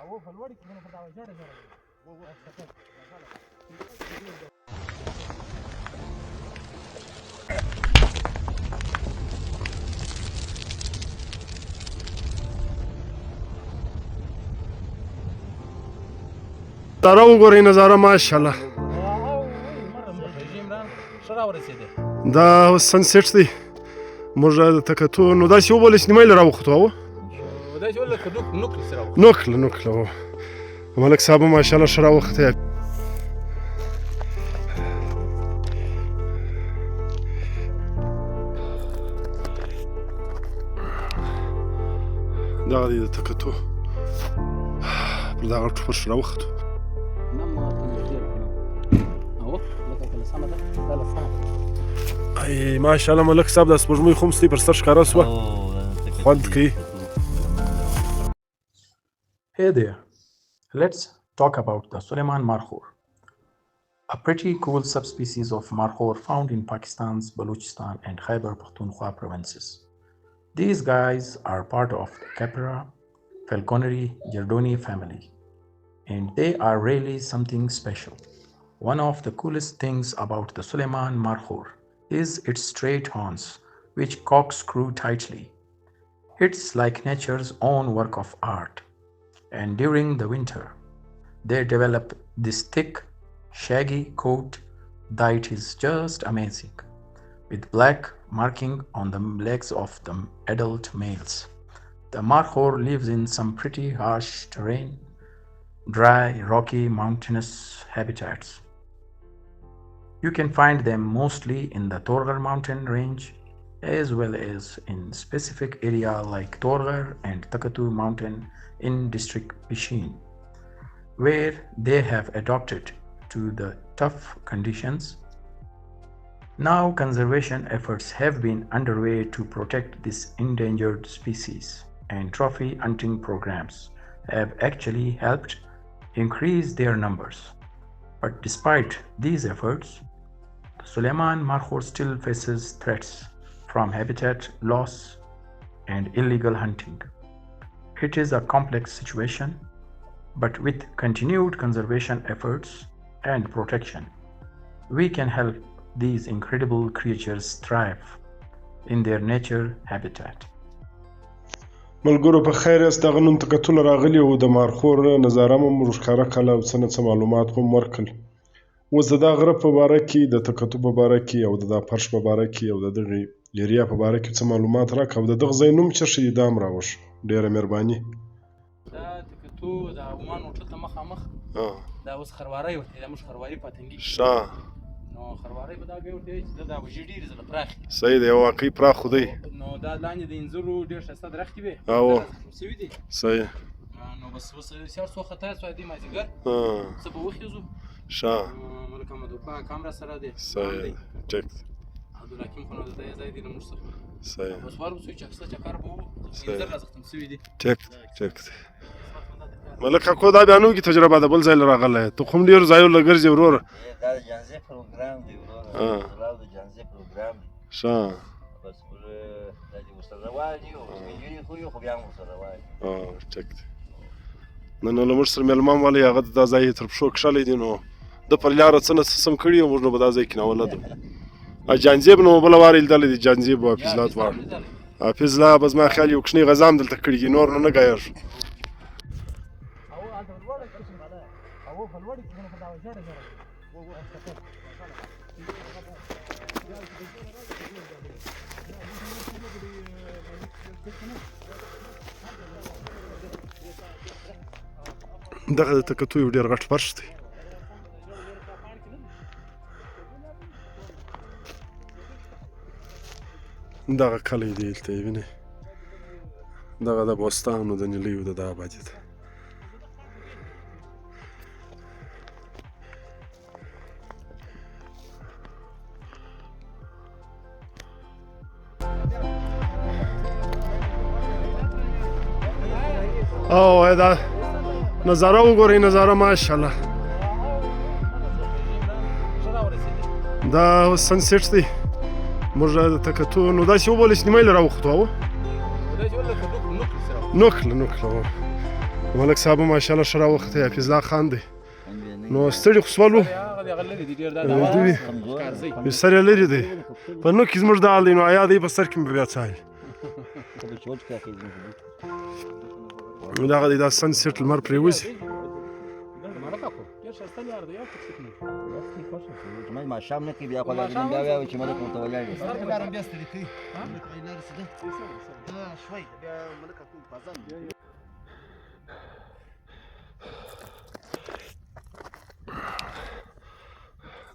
نظاره وګورئ، نظاره ماشاءالله دا اوس سنسیټ دی. موږ د تکتو نو داسې وبولئ چې نیمایي له راوختو او نوکله و ملک صاحب ماشاءالله ښه راوختی. دغه دی د تکتو پر دغه ټوپر ښه راوختو. ای ماشاءالله ملک صاحب د سپوږمۍ خو مستۍ پر سر ښکاره سوه، خوند کوي. Hey there, let's talk about the Suleiman Markhor, a pretty cool subspecies of Markhor found in Pakistan's Balochistan and Khyber Pakhtunkhwa provinces. These guys are part of the Capra falconeri giardoni family, and they are really something special. One of the coolest things about the Suleiman Markhor is its straight horns, which corkscrew tightly. It's like nature's own work of art. And during the winter, they develop this thick, shaggy coat that is just amazing, with black marking on the legs of the adult males. The Markhor lives in some pretty harsh terrain, dry, rocky, mountainous habitats. You can find them mostly in the Torgar mountain range, as well as in specific area like Torgar and Takatu mountain in district Pishin, where they have adapted to the tough conditions. Now conservation efforts have been underway to protect this endangered species, and trophy hunting programs have actually helped increase their numbers. But despite these efforts, the Suleiman Markhor still faces threats from habitat loss and illegal hunting. It is a complex situation, but with continued conservation efforts and protection, we can help these incredible creatures thrive in their nature habitat. ملګرو په خیر یاست. دغه نن تکتو له راغلي وو، د مارخور نظاره مو موږ ښکاره کړله او څه نه څه معلومات مو ورکړل. اوس د دا غره په باره کې، د تکتو په باره کې او د دا فرش په باره کې او د دغې ایریا په باره کې څه معلومات راکړه او د دغه ځای نوم څه ښیي دا هم راوښ. ډېره مهرباني. دا تکتو د عمان هوټل ته مخامخ دا اوس خروارۍ ورته دا موږ خرواري پاتنګي ښه نو خروارۍ په دا ګۍ ورته وایي چې دا وژې ډېرې زله پراخې صحیح دی، واقعي پراخ خو دی. نو دا لاندې د انځرو ډېر ښایسته درختې وې سوي دي. صحیح. نو بس اوس سهار څو خطا سوی دی مازدیګر څه به وخېږو. ښه ملک احمد وفا هم راسره دی. صحیح ټیک. عبدالحکیم خو نو د دې ځای دی له موږ څخه. صحیح. بس وار به سوی چې اخیسته چکر به وو انځر را ختم سوي دي. ټیک دی. ملک اکو دا بیا نو کې تجربه ده بل ځای له راغلی، ته خو هم ډېرو ځایونو له ګرځې وروره. دا د جانزې پروګرام دی وروره، د جانزې پروګرام دی. ښه بس موږ دا چې ورسره روان یو سپین ږیري خو یو خو بیا هم ورسره روان یو. ټیک دی. نن له موږ سره مېلمه هم والی، هغه دا ځای یې تر پښو کښلی دی، نو ده پر لاره څه نه څه سم کړي او موږ نو به دا ځای کېنولی ده. جانزیب نو بله وار یې لیدلی دی، جانزیب او حافظ الله دواړه. حافظ الله به زما خیال یو کوچنی غذا هم دلته کړي دي، نور نو نه ګایږو. دغه د تکتو یو ډېر غټ فرش دی. دغه کلی دی دلته یې وینئ، دغه د بوستانو د نیلیو د آبادي ده. او دا نظاره وګورئ، نظاره ماشاءالله دا اوس سنسیټ دی. موږ د تکتو نو داسې وبولئ چې نیمایي له راوختو او نوکله و ملک صاحب ماشاءالله ښه راوختی حفیظ الله خان دی نو ستړي خو شولو سر یې لرې دی په نوک کې زموږ دال دی نو عیا دی په سر کې مې بیا څایي دغه دی دا سن سیټ لمر پرېوځي ماښام نه کوي بیا خو لازم بیا وایي چې ملک ورته ولاړ دی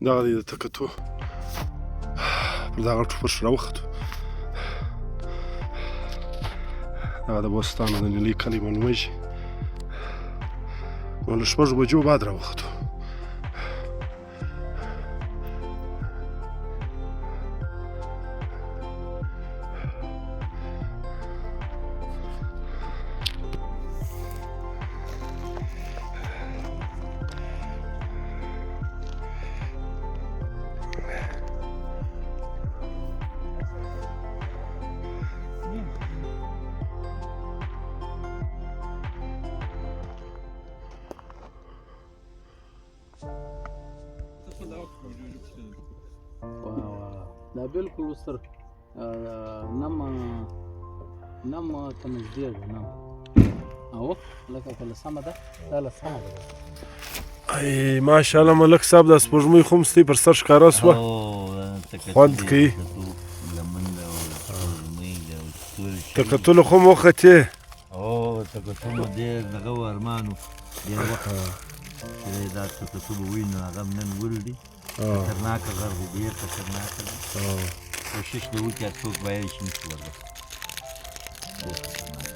دغه دی د تکتو پر دغه ټوپر ښه راوختو دغه د بوستانو د نیلي کلی معلومیږي نو له 6 بجو بعد راوختو دا بالکل ستر نم ته نږدې ده نم او لکه کله سمه ده دا له سمه ده ای ماشاءالله ملک صاحب دا سپوږمۍ خو مستې پر سر ښکاره سوه خوند کوي تکتلو خو مو وختې تکتلو ډېر دغه و ارمان و ډېر وخت چې دا تکتو به ووینو هغه نن ولدي خطرناکه غر خو ډېر خطرناکه ده کوشش به وکړي هر څوک باید شي نشي ورغلی ډېر خطرناک